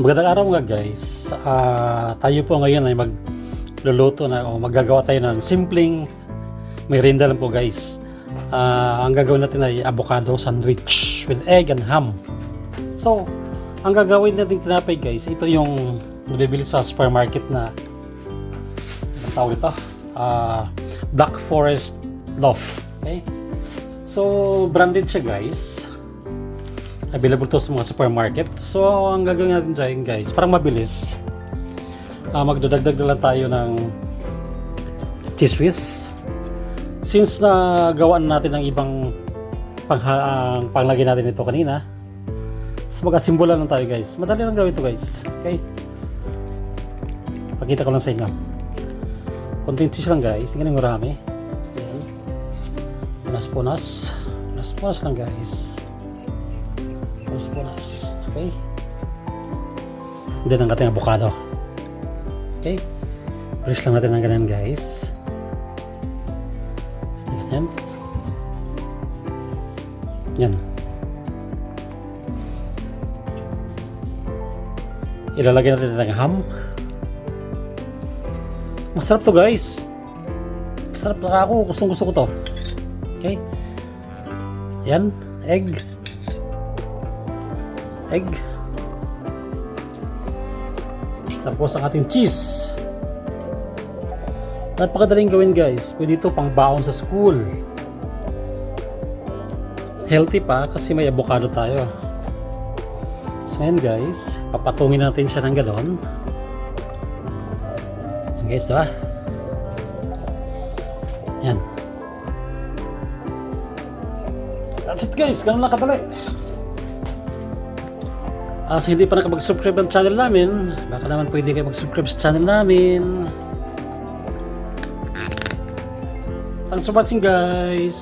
Magandang araw nga guys. Tayo po ngayon ay magluluto na o maggagawa tayo ng simpleng merienda lang po guys. Ang gagawin natin ay avocado sandwich with egg and ham. So, ang gagawin natin tinapay guys, ito yung nabibili sa supermarket na ang tawag ito, Black Forest Loaf. Okay? So, branded siya guys. Available to sa mga supermarket. So, ang gagawin natin dyan guys, parang mabilis. Magdadagdag na lang tayo ng cheese whiz. Since na gawaan natin ng ibang panglagay natin ito kanina, so mag-asimbola lang tayo guys. Madali lang gawin ito guys. Okay? Pakita ko lang sa inyo. Konting cheese lang guys. Tingnan yung marami. Ayan. Punas-punas. Punas-punas lang guys. Punas. Okay. Then ang ating avocado. Okay. Brush lang natin ng ganyan guys. Ganyan. Yan. Ilalagay natin ng ham. Masarap to guys. Masarap na ako. Gustong gusto ko to. Okay. Yan. Egg. Tapos ang ating cheese. Napakadaling gawin guys. Pwede ito pang baon sa school. Healthy pa kasi may avocado tayo. So yan guys, papatungin natin siya ng ganon. Yan guys, diba? Yan. That's it guys, ganon lang kadali. Sa hindi pa nakapag-subscribe ng channel namin, baka naman pwede kayo mag-subscribe sa channel namin. Thanks for watching guys.